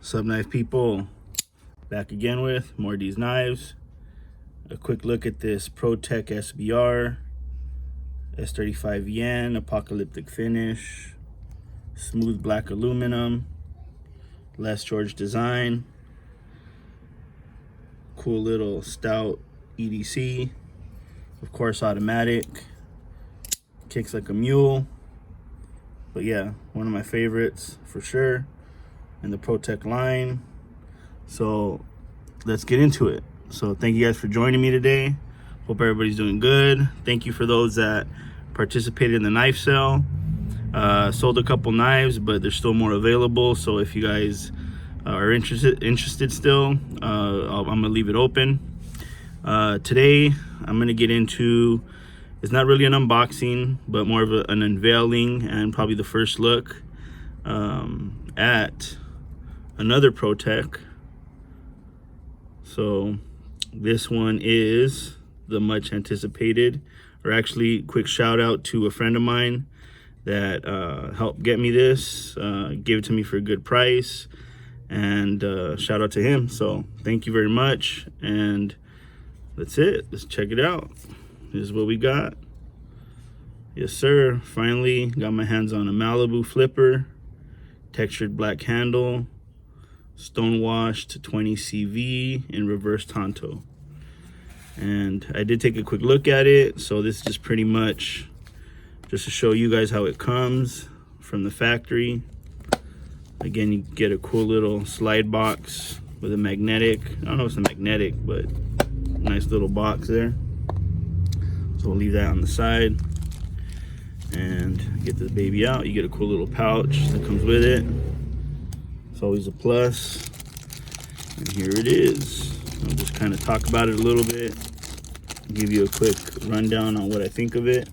Sub knife people, back again with more of these knives. A quick look at this ProTech SBR S35 yen apocalyptic finish, smooth black aluminum, less George design, cool little stout EDC, of course automatic, kicks like a mule. But yeah, one of my favorites for sure in the ProTech line. So let's get into it. So thank you guys for joining me today. Hope everybody's doing good. Thank you for those that participated in the knife sale. Sold a couple knives, but there's still more available. So if you guys are interested still, I'm gonna leave it open. Today I'm gonna get into, it's not really an unboxing, but more of an unveiling and probably the first look at another ProTech. So this one is the much anticipated, or actually quick shout out to a friend of mine that helped get me this, gave it to me for a good price, and shout out to him. So thank you very much, and that's it. Let's check it out. This is what we got. Yes sir, finally got my hands on a Malibu flipper, textured black handle, Stonewashed 20 CV in reverse Tanto. And I did take a quick look at it, so this is just pretty much just to show you guys how it comes from the factory. Again, you get a cool little slide box with a magnetic, I don't know if it's a magnetic, but nice little box there. So we'll leave that on the side and get this baby out. You get a cool little pouch that comes with it. It's always a plus. And here it is. I'll just kind of talk about it a little bit, give you a quick rundown on what I think of it.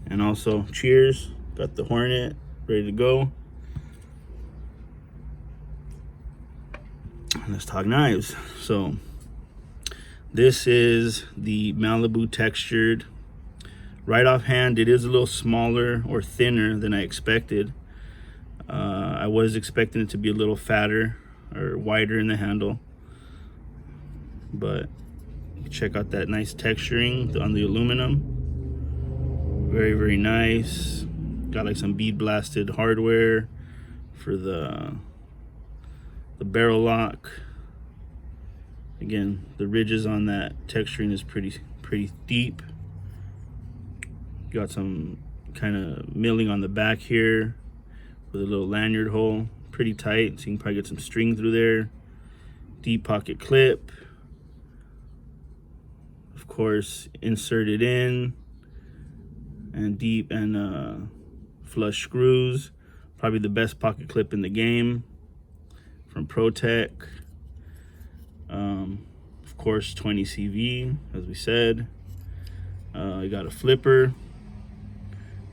And also, cheers. Got the Hornet ready to go. And let's talk knives. So this is the Malibu textured. Right offhand, it is a little smaller or thinner than I expected. I was expecting it to be a little fatter or wider in the handle, but check out that nice texturing on the aluminum. Very, very nice. Got like some bead blasted hardware for the barrel lock. Again, the ridges on that texturing is pretty deep. Got some kind of milling on the back here with a little lanyard hole, pretty tight, so you can probably get some string through there. Deep pocket clip, of course, inserted in, and deep and flush screws. Probably the best pocket clip in the game from ProTech. Of course, 20 CV, as we said. I got a flipper,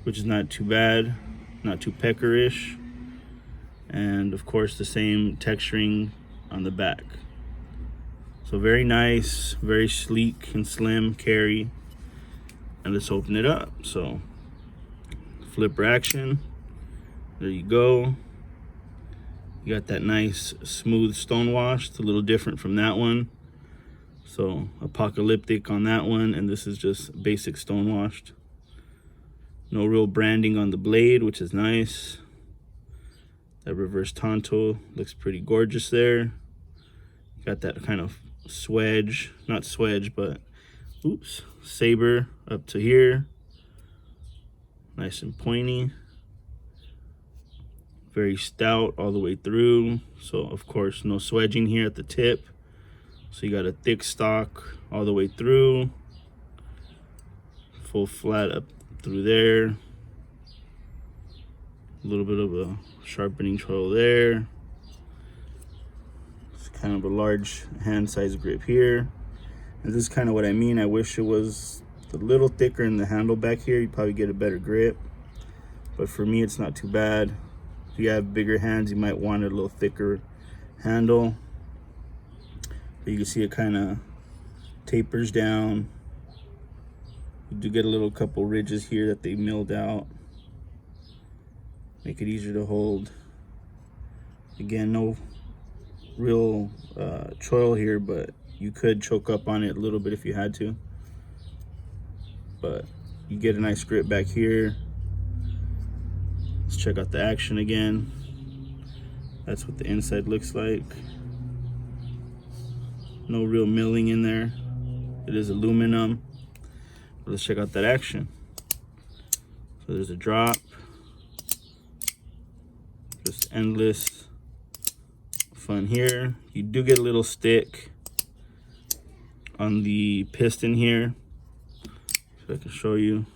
which is not too bad, not too peckerish, and of course the same texturing on the back. So very nice, very sleek and slim carry. And let's open it up. So flipper action, there you go. You got that nice smooth Stonewash. It's a little different from that one. So apocalyptic on that one, and this is just basic Stonewashed. No real branding on the blade, which is nice. That reverse Tanto looks pretty gorgeous there. Got that kind of swedge, not swedge, but oops, saber up to here. Nice and pointy. Very stout all the way through. So of course, no swedging here at the tip. So you got a thick stock all the way through. Full flat up through there. A little bit of a sharpening trail there. It's kind of a large hand size grip here. And this is kind of what I mean. I wish it was a little thicker in the handle back here. You'd probably get a better grip. But for me, it's not too bad. If you have bigger hands, you might want a little thicker handle. But you can see it kind of tapers down. You do get a little couple ridges here that they milled out. Make it easier to hold Again, no real choil here, but you could choke up on it a little bit if you had to. But you get a nice grip back here. Let's check out the action again. That's what the inside looks like. No real milling in there. It is aluminum. But let's check out that action. So there's a drop. Just endless fun here. You do get a little stick on the piston here. So I can show you.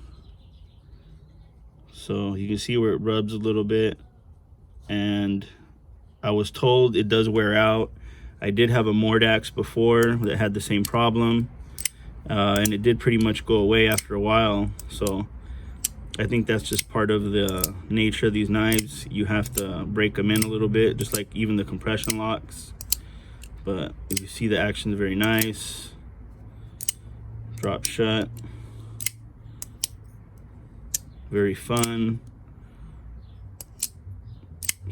So you can see where it rubs a little bit. And I was told it does wear out. I did have a Mordax before that had the same problem. And it did pretty much go away after a while. So I think that's just part of the nature of these knives. You have to break them in a little bit, just like even the compression locks. But if you see, the action is very nice. Drop shut. Very fun.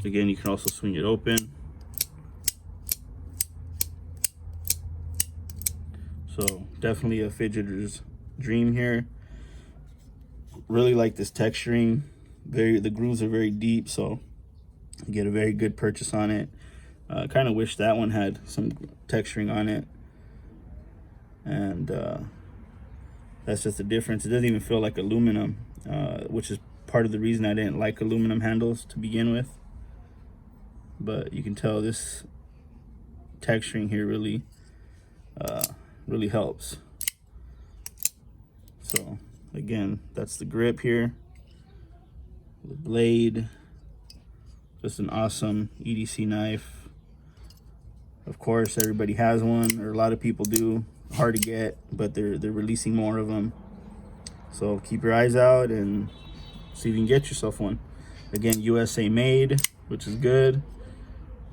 Again, you can also swing it open. So definitely a fidgeter's dream here. Really like this texturing. The grooves are very deep, so you get a very good purchase on it. I kind of wish that one had some texturing on it, and that's just the difference. It doesn't even feel like aluminum, which is part of the reason I didn't like aluminum handles to begin with. But you can tell this texturing here really really helps. So again, that's the grip here, the blade. Just an awesome EDC knife. Of course, everybody has one, or a lot of people do. Hard to get, but they're releasing more of them. So keep your eyes out and see if you can get yourself one. Again, USA made, which is good.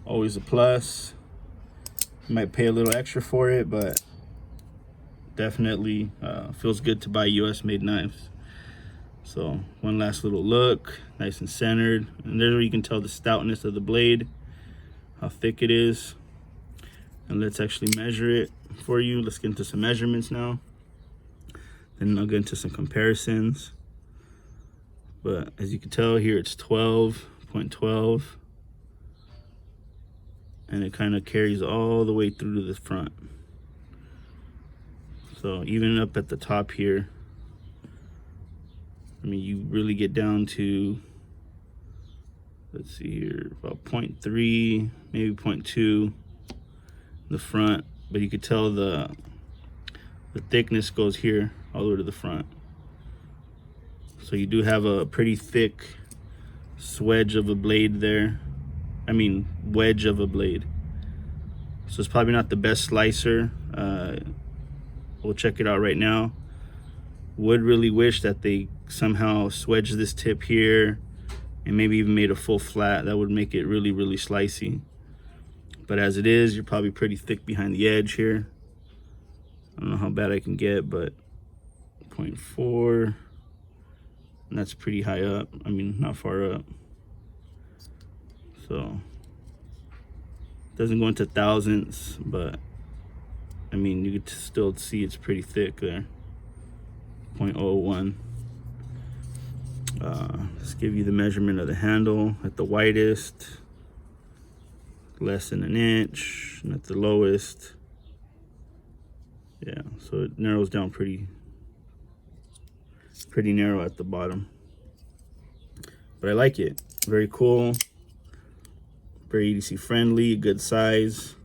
Always a plus. You might pay a little extra for it, but definitely feels good to buy US made knives. So one last little look, nice and centered, and there's where you can tell the stoutness of the blade, how thick it is. And let's actually measure it for you. Let's get into some measurements now, then I'll get into some comparisons. But as you can tell here, it's 12.12, and it kind of carries all the way through to the front. So even up at the top here, I mean, you really get down to, let's see here, about 0.3, maybe 0.2 in the front. But you could tell the thickness goes here all the way to the front. So you do have a pretty thick swedge of a blade there. I mean, wedge of a blade. So it's probably not the best slicer. We'll check it out right now. Would really wish that they somehow swedged this tip here and maybe even made a full flat. That would make it really, really slicey. But as it is, you're probably pretty thick behind the edge here. I don't know how bad I can get, but 0.4, and that's pretty high up. I mean, not far up. So doesn't go into thousandths, but I mean, you could still see it's pretty thick there. 0.01. Let's give you the measurement of the handle at the widest, less than an inch, and at the lowest, yeah, so it narrows down pretty narrow at the bottom. But I like it. Very cool, very EDC friendly, good size.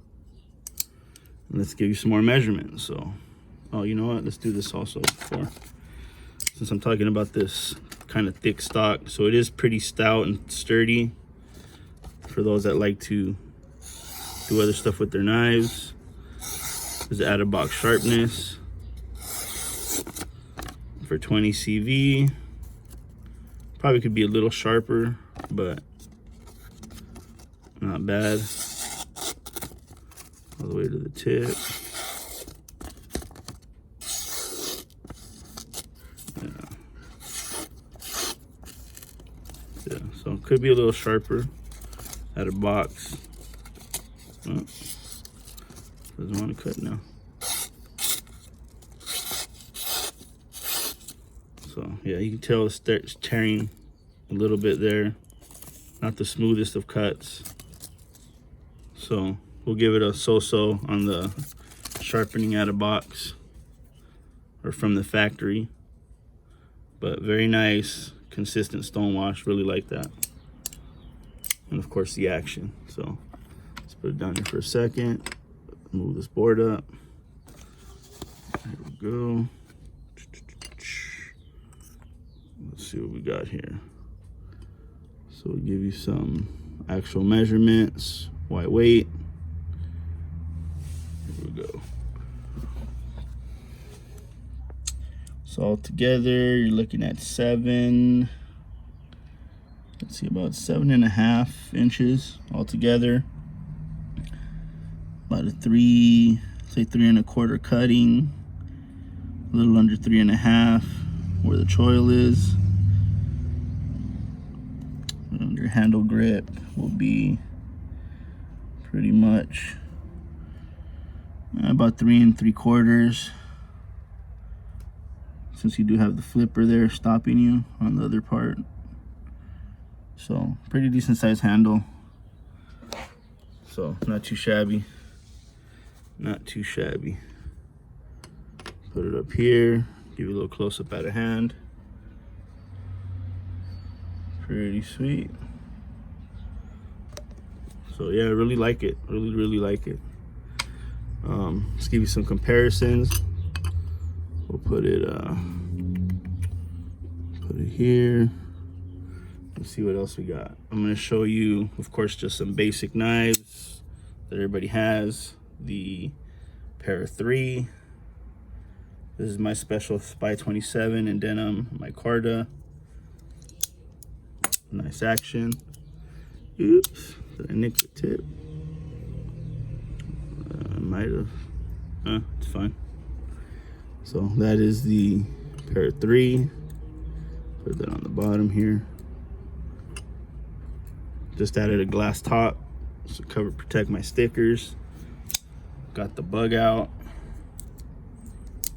And let's give you some more measurements. So, oh, you know what, let's do this also before, since I'm talking about this kind of thick stock. So it is pretty stout and sturdy for those that like to do other stuff with their knives. There's the out-of-box sharpness for 20 CV. Probably could be a little sharper, but not bad. All the way to the tip. Yeah, so it could be a little sharper. out of box. Oh, doesn't want to cut now. So yeah, you can tell it starts tearing a little bit there. Not the smoothest of cuts. So we'll give it a so-so on the sharpening out of box or from the factory. But very nice, consistent stonewash. Really like that. And of course the action. So let's put it down here for a second. Move this board up. There we go. Let's see what we got here. So we'll give you some actual measurements, white weight. Here we go. So all together, you're looking at let's see, about 7.5 inches altogether. About a 3 3¼ cutting, a little under 3.5 where the choil is. And your handle grip will be pretty much about 3 3/4, since you do have the flipper there stopping you on the other part. So pretty decent sized handle. So not too shabby. Not too shabby. Put it up here, give you a little close up out of hand. Pretty sweet. So yeah, I really like it. Really like it. Let's give you some comparisons. We'll put it here. Let's see what else we got. I'm gonna show you, of course, just some basic knives that everybody has. The pair of 3. This is my special Spy 27 in denim, my Carta. Nice action. Oops, did I nick the tip? Might have. It's fine. So that is the pair of 3. Put that on the bottom here. Just added a glass top to protect my stickers. Got the bug out.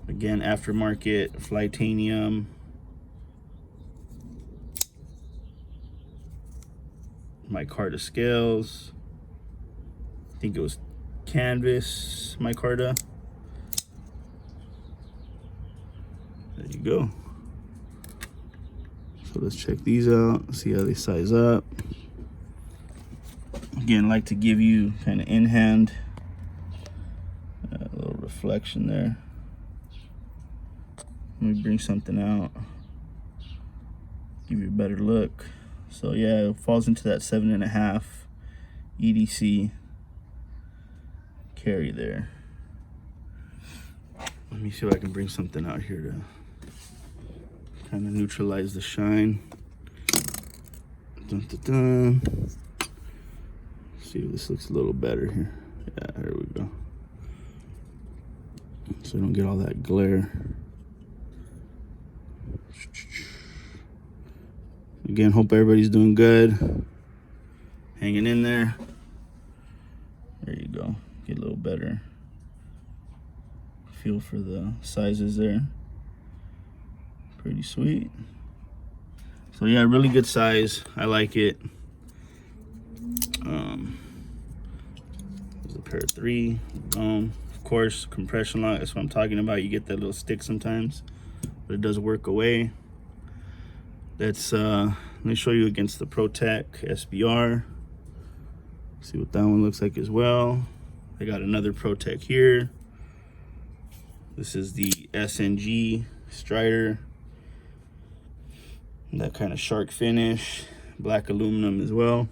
Again, aftermarket Flytanium. My Carta scales. I think it was canvas, my Carta. There you go. So let's check these out, see how they size up. Again, like to give you kind of in hand, a little reflection there. Let me bring something out, give you a better look. So yeah, it falls into that 7.5 EDC carry there. Let me see if I can bring something out here to kind of neutralize the shine. Dun, dun, dun. See if this looks a little better here. Yeah, there we go. So I don't get all that glare. Again, hope everybody's doing good. Hanging in there. There you go. Get a little better feel for the sizes there. Pretty sweet. So yeah, really good size. I like it. There's a pair of 3. Of course, compression lock. That's what I'm talking about. You get that little stick sometimes, but it does work away. That's let me show you against the ProTech SBR. See what that one looks like as well. I got another ProTech here. This is the SNG Strider. That kind of shark finish, black aluminum as well.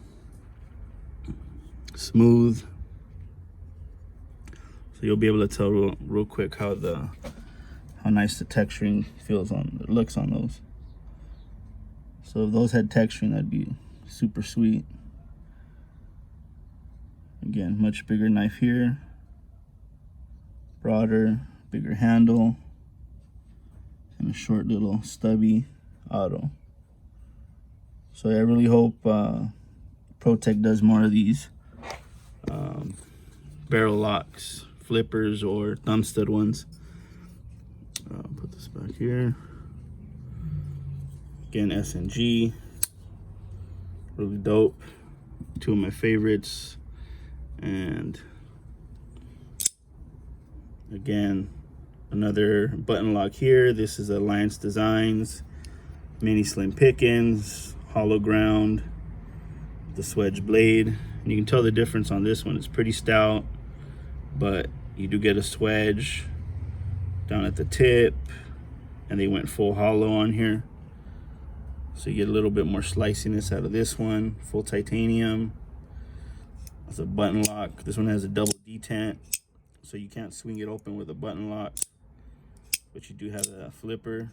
Smooth. So you'll be able to tell real quick how nice the texturing looks on those. So if those had texturing, that'd be super sweet. Again, much bigger knife here, broader, bigger handle, and a short little stubby auto. So I really hope ProTech does more of these barrel locks, flippers, or thumb stud ones. Put this back here. Again, S&G, really dope. Two of my favorites. And again, another button lock here. This is Alliance Designs mini slim pickings, hollow ground, the swedge blade. And you can tell the difference on this one. It's pretty stout, but you do get a swedge down at the tip, and they went full hollow on here, so you get a little bit more sliciness out of this one. Full titanium. It's a button lock. This one has a double detent, so you can't swing it open with a button lock, but you do have a flipper.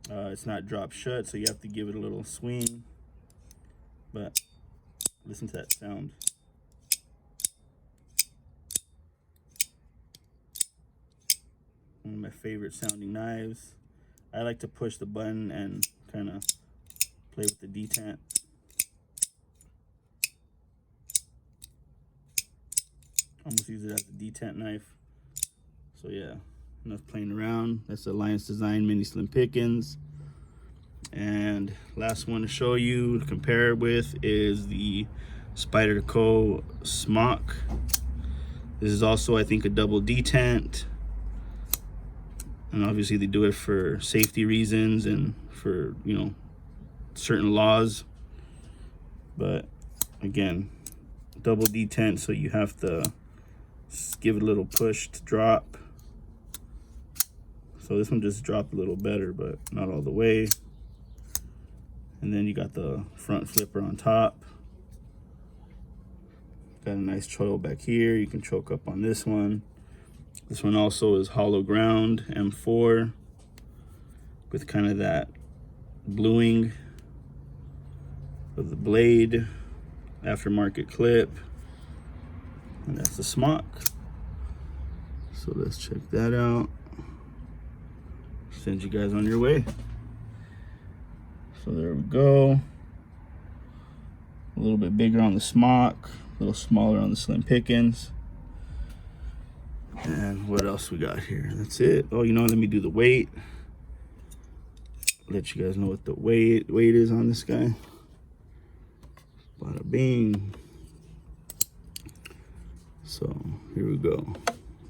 It's not drop shut, so you have to give it a little swing, but listen to that sound. One of my favorite sounding knives. I like to push the button and kind of play with the detent. Almost use it as a detent knife. So yeah, enough playing around. That's the Alliance Design mini slim pickings. And last one to show you, to compare it with, is the Spyderco Smock. This is also, I think, a double detent. And obviously they do it for safety reasons and for, you know, certain laws. But again, double detent, so you have to give it a little push to drop. So this one just dropped a little better, but not all the way. And then you got the front flipper on top. Got a nice choil back here. You can choke up on this one. This one also is hollow ground M4 with kind of that bluing of the blade, aftermarket clip, and that's the Smock. So let's check that out. Send you guys on your way. So there we go. A little bit bigger on the Smock, a little smaller on the slim pickings. And what else we got here? That's it. Oh, you know, let me do the weight. Let you guys know what the weight is on this guy. Bada bing. So here we go.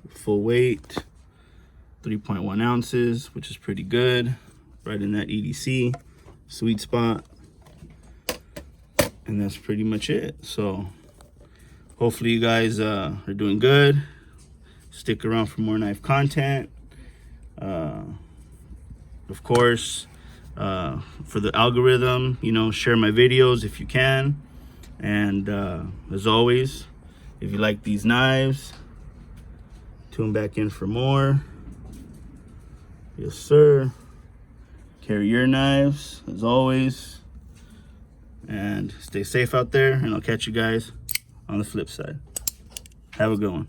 Full weight, 3.1 ounces, which is pretty good. Right in that EDC sweet spot. And that's pretty much it. So hopefully you guys are doing good. Stick around for more knife content. Of course, for the algorithm, you know, share my videos if you can. And as always, if you like these knives, tune back in for more. Yes, sir. Carry your knives, as always. And stay safe out there, and I'll catch you guys on the flip side. Have a good one.